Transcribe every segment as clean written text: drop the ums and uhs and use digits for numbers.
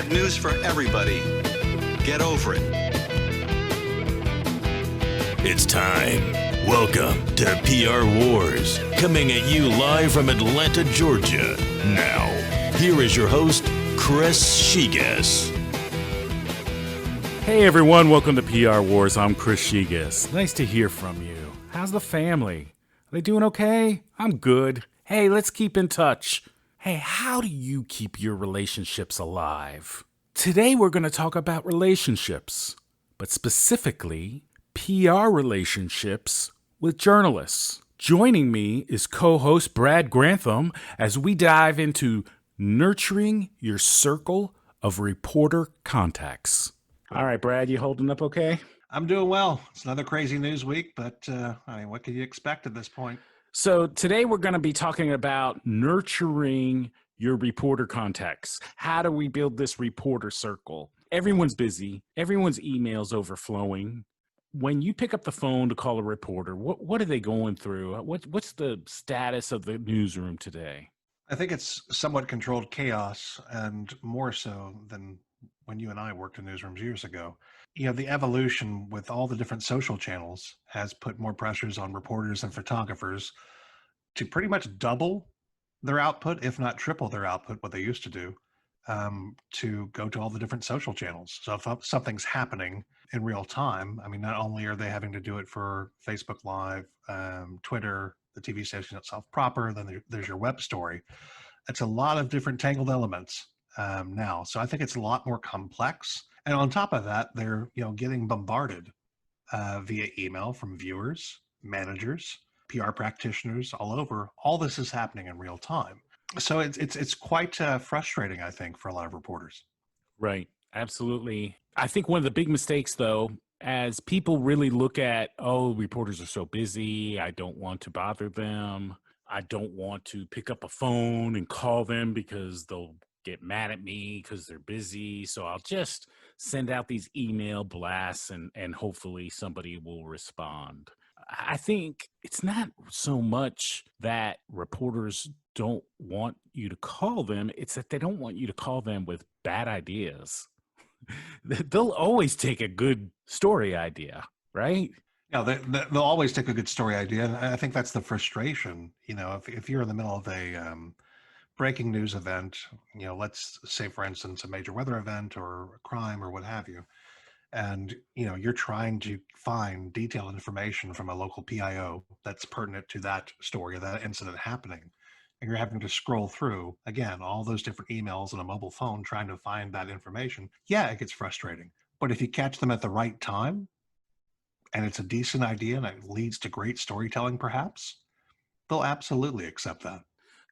got news for everybody. Get over it. It's time. Welcome to PR Wars, coming at you live from Atlanta, Georgia. Now, here is your host, Chris Shigas. Hey everyone, welcome to PR Wars. I'm Chris Shigas. Nice to hear from you. How's the family? Are they doing okay? I'm good. Hey, let's keep in touch. Hey, how do you keep your relationships alive? Today we're going to talk about relationships, but specifically PR relationships with journalists. Joining me is co-host Brad Grantham as we dive into nurturing your circle of reporter contacts. All right, Brad, you holding up okay? I'm doing well. It's another crazy news week, but what could you expect at this point? So today we're going to be talking about nurturing your reporter contacts. How do we build this reporter circle? Everyone's busy. Everyone's emails overflowing. When you pick up the phone to call a reporter, what are they going through? What's the status of the newsroom today? I think it's somewhat controlled chaos, and more so than when you and I worked in newsrooms years ago. You know, the evolution with all the different social channels has put more pressures on reporters and photographers to pretty much double their output, if not triple their output, what they used to do, to go to all the different social channels. So if something's happening in real time, I mean, not only are they having to do it for Facebook Live, Twitter, the TV station itself proper, then there's your web story. It's a lot of different tangled elements now. So I think it's a lot more complex. And on top of that, they're getting bombarded via email from viewers, managers, PR practitioners all over. All this is happening in real time. So it's quite frustrating, I think, for a lot of reporters. Right. Absolutely. I think one of the big mistakes, though, as people really look at, reporters are so busy, I don't want to bother them. I don't want to pick up a phone and call them because they'll get mad at me because they're busy. So I'll just send out these email blasts and hopefully somebody will respond. I think it's not so much that reporters don't want you to call them. It's that they don't want you to call them with bad ideas. They'll always take a good story idea, right? Yeah, they'll always take a good story idea. And I think that's the frustration. If you're in the middle of a breaking news event, let's say, for instance, a major weather event or a crime or what have you, and you're trying to find detailed information from a local PIO that's pertinent to that story or that incident happening, and you're having to scroll through again all those different emails on a mobile phone trying to find that information. Yeah, it gets frustrating, but if you catch them at the right time and it's a decent idea and it leads to great storytelling, perhaps they'll absolutely accept that.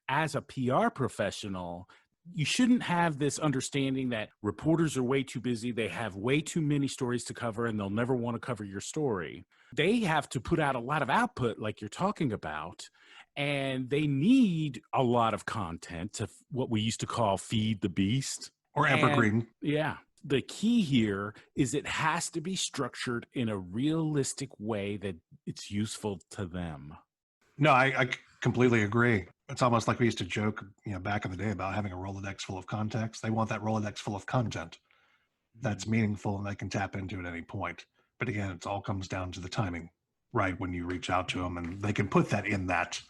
As a PR professional, you shouldn't have this understanding that reporters are way too busy. They have way too many stories to cover and they'll never want to cover your story. They have to put out a lot of output like you're talking about, and they need a lot of content to what we used to call feed the beast. Or evergreen. Yeah. The key here is it has to be structured in a realistic way that it's useful to them. No, I completely agree. It's almost like we used to joke, back in the day about having a Rolodex full of contacts. They want that Rolodex full of content that's meaningful and they can tap into at any point. But again, it all comes down to the timing, right? When you reach out to them and they can put that in that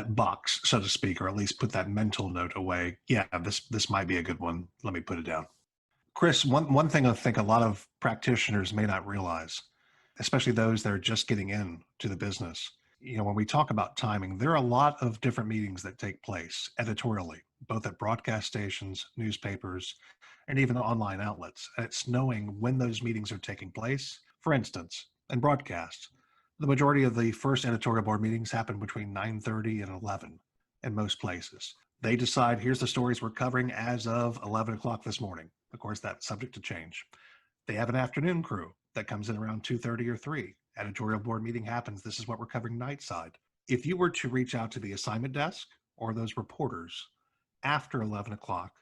box, so to speak, or at least put that mental note away. Yeah, this might be a good one. Let me put it down. Chris, one thing I think a lot of practitioners may not realize, especially those that are just getting into the business, when we talk about timing, there are a lot of different meetings that take place editorially, both at broadcast stations, newspapers, and even online outlets. And it's knowing when those meetings are taking place. For instance, in broadcast, the majority of the first editorial board meetings happen between 9:30 and 11 in most places. They decide, here's the stories we're covering as of 11 o'clock this morning. Of course, that's subject to change. They have an afternoon crew that comes in around 2:30 or 3. Editorial board meeting happens. This is what we're covering night side. If you were to reach out to the assignment desk or those reporters after 11 o'clock,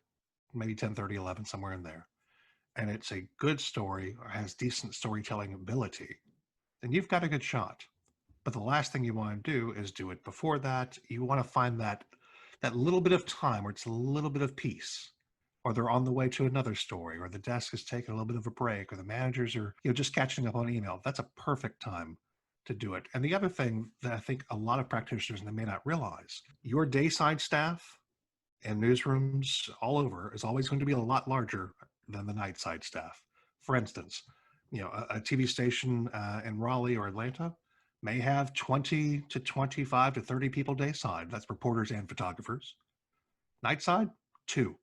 maybe 10:30, 11, somewhere in there, and it's a good story or has decent storytelling ability, then you've got a good shot. But the last thing you want to do is do it before that. You want to find that little bit of time where it's a little bit of peace or they're on the way to another story, or the desk is taking a little bit of a break, or the managers are just catching up on email. That's a perfect time to do it. And the other thing that I think a lot of practitioners may not realize, your dayside staff and newsrooms all over is always going to be a lot larger than the nightside staff. For instance, a TV station in Raleigh or Atlanta may have 20 to 25 to 30 people dayside. That's reporters and photographers. Nightside, 2.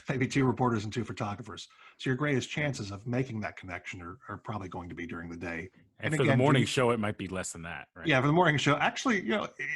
Maybe 2 reporters and 2 photographers. So your greatest chances of making that connection are probably going to be during the day. And for again, the morning show, it might be less than that, right? Yeah, for the morning show, actually,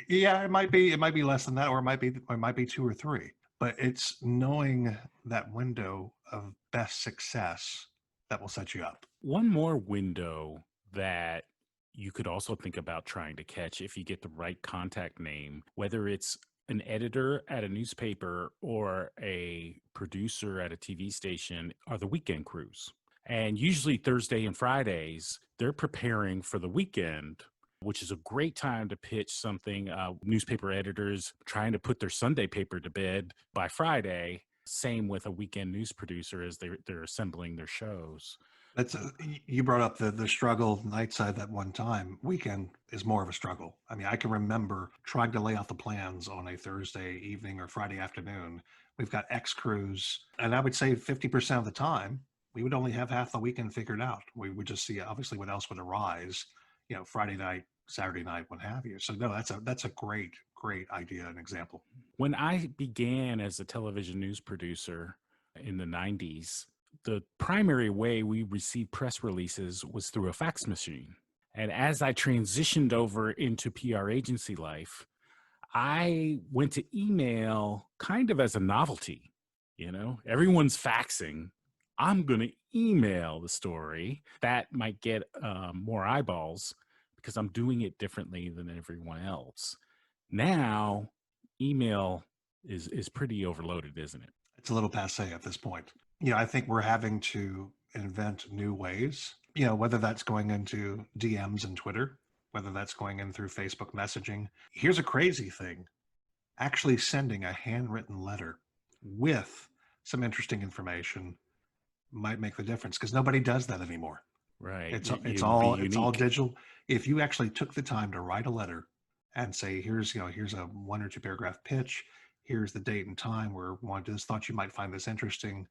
it might be less than that, or it might be 2 or 3. But it's knowing that window of best success that will set you up. One more window that you could also think about trying to catch if you get the right contact name, whether it's an editor at a newspaper or a producer at a TV station, are the weekend crews. And usually Thursday and Fridays, they're preparing for the weekend, which is a great time to pitch something. Newspaper editors trying to put their Sunday paper to bed by Friday. Same with a weekend news producer as they're assembling their shows. You brought up the struggle nightside that one time. Weekend is more of a struggle. I mean, I can remember trying to lay out the plans on a Thursday evening or Friday afternoon. We've got X crews, and I would say 50% of the time, we would only have half the weekend figured out. We would just see, obviously, what else would arise, Friday night, Saturday night, what have you. So no, that's a great idea and example. When I began as a television news producer in the 90s, the primary way we received press releases was through a fax machine. And as I transitioned over into PR agency life, I went to email kind of as a novelty. Everyone's faxing. I'm going to email the story. That might get more eyeballs because I'm doing it differently than everyone else. Now, email is pretty overloaded, isn't it? It's a little passé at this point. I think we're having to invent new ways, whether that's going into DMs and Twitter, whether that's going in through Facebook messaging. Here's a crazy thing. Actually sending a handwritten letter with some interesting information might make the difference because nobody does that anymore. Right. It's all digital. If you actually took the time to write a letter and say, here's a 1 or 2 paragraph pitch, here's the date and time where one just thought you might find this interesting,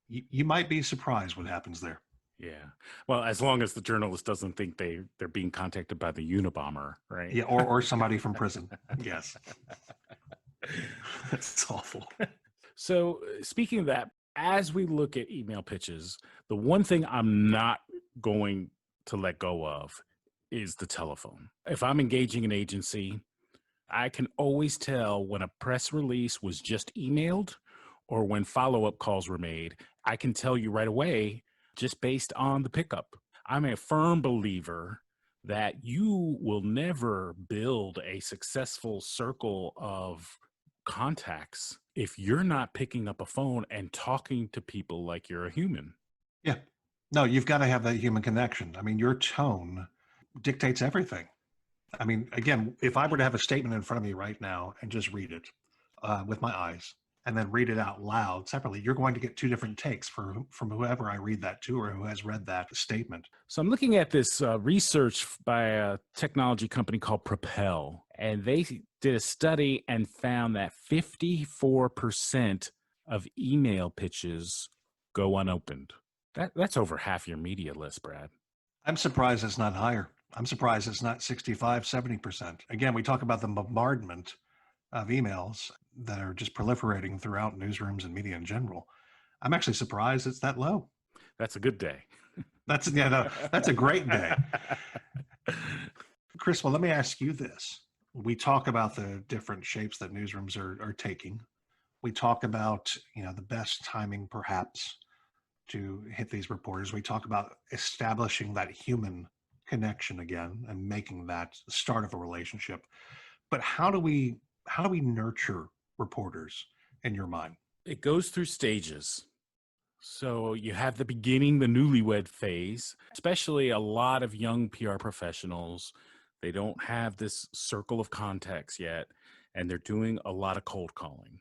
you might be surprised what happens there. Yeah. Well, as long as the journalist doesn't think they're being contacted by the Unabomber, right? Yeah, or somebody from prison. Yes. That's awful. So speaking of that, as we look at email pitches, the one thing I'm not going to let go of is the telephone. If I'm engaging an agency, I can always tell when a press release was just emailed or when follow-up calls were made. I can tell you right away just based on the pickup. I'm a firm believer that you will never build a successful circle of contacts if you're not picking up a phone and talking to people like you're a human. Yeah. No, you've got to have that human connection. I mean, your tone dictates everything. I mean, again, if I were to have a statement in front of me right now and just read it with my eyes and then read it out loud separately, you're going to get 2 different takes from whoever I read that to or who has read that statement. So I'm looking at this research by a technology company called Propel, and they did a study and found that 54% of email pitches go unopened. That's over half your media list, Brad. I'm surprised it's not higher. I'm surprised it's not 65, 70%. Again, we talk about the bombardment of emails that are just proliferating throughout newsrooms and media in general. I'm actually surprised it's that low. That's a good day. That's a great day. Chris, well, let me ask you this. We talk about the different shapes that newsrooms are taking. We talk about, the best timing perhaps to hit these reporters. We talk about establishing that human connection again and making that the start of a relationship. But how do we nurture reporters in your mind? It goes through stages. So you have the beginning, the newlywed phase, especially a lot of young PR professionals. They don't have this circle of contacts yet, and they're doing a lot of cold calling.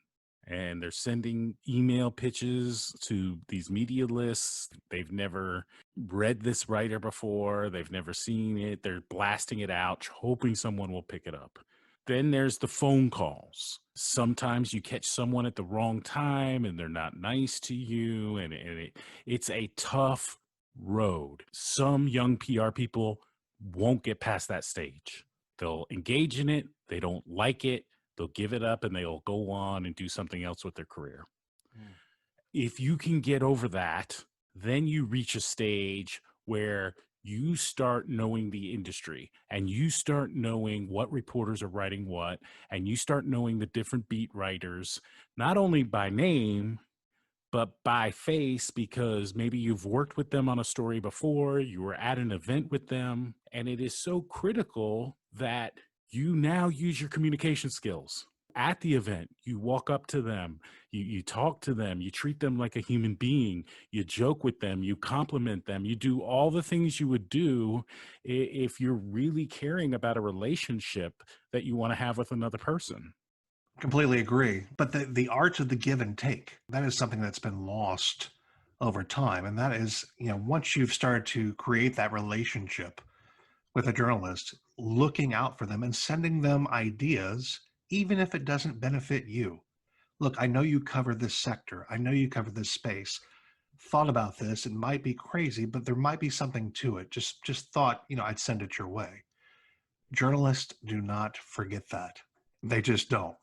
and they're sending email pitches to these media lists. They've never read this writer before. They've never seen it. They're blasting it out, hoping someone will pick it up. Then there's the phone calls. Sometimes you catch someone at the wrong time and they're not nice to you. And it's a tough road. Some young PR people won't get past that stage. They'll engage in it. They don't like it. They'll give it up and they'll go on and do something else with their career. If you can get over that, then you reach a stage where you start knowing the industry and you start knowing what reporters are writing what, and you start knowing the different beat writers, not only by name, but by face, because maybe you've worked with them on a story before, you were at an event with them, and it is so critical that you now use your communication skills. At the event, you walk up to them, you talk to them, you treat them like a human being, you joke with them, you compliment them, you do all the things you would do if you're really caring about a relationship that you want to have with another person. Completely agree. But the art of the give and take, that is something that's been lost over time. And that is, once you've started to create that relationship with a journalist, looking out for them and sending them ideas, even if it doesn't benefit you. Look, I know you cover this sector. I know you cover this space. Thought about this. It might be crazy, but there might be something to it. Just thought, I'd send it your way. Journalists do not forget that. They just don't.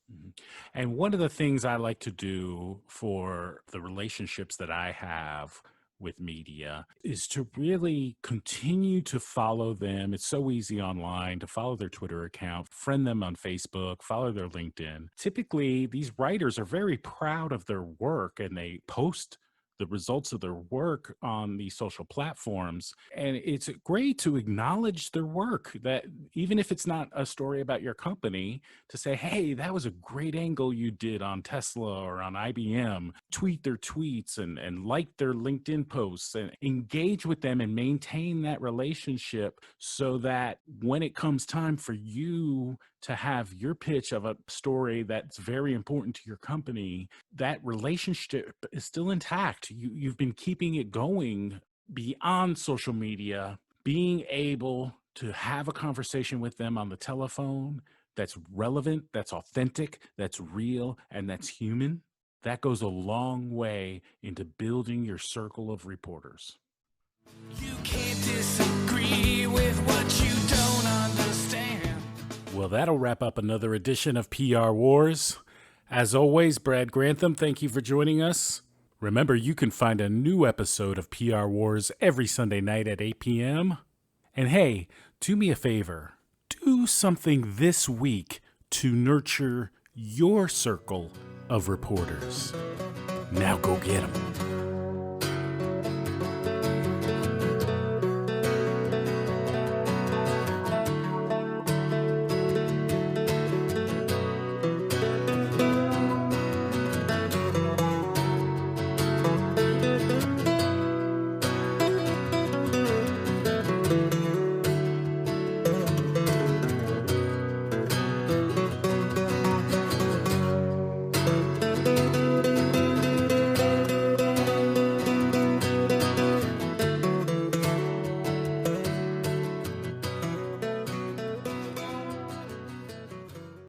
And one of the things I like to do for the relationships that I have with media is to really continue to follow them. It's so easy online to follow their Twitter account, friend them on Facebook, follow their LinkedIn. Typically, these writers are very proud of their work and they post the results of their work on these social platforms. And it's great to acknowledge their work, that even if it's not a story about your company, to say, hey, that was a great angle you did on Tesla or on IBM. Tweet their tweets and like their LinkedIn posts and engage with them and maintain that relationship so that when it comes time for you to have your pitch of a story that's very important to your company, that relationship is still intact. You've been keeping it going beyond social media, being able to have a conversation with them on the telephone that's relevant, that's authentic, that's real, and that's human. That goes a long way into building your circle of reporters. You can't disagree with what you don't understand. Well, that'll wrap up another edition of PR Wars. As always, Brad Grantham, thank you for joining us. Remember, you can find a new episode of PR Wars every Sunday night at 8 p.m. And hey, do me a favor. Do something this week to nurture your circle of reporters. Now go get them.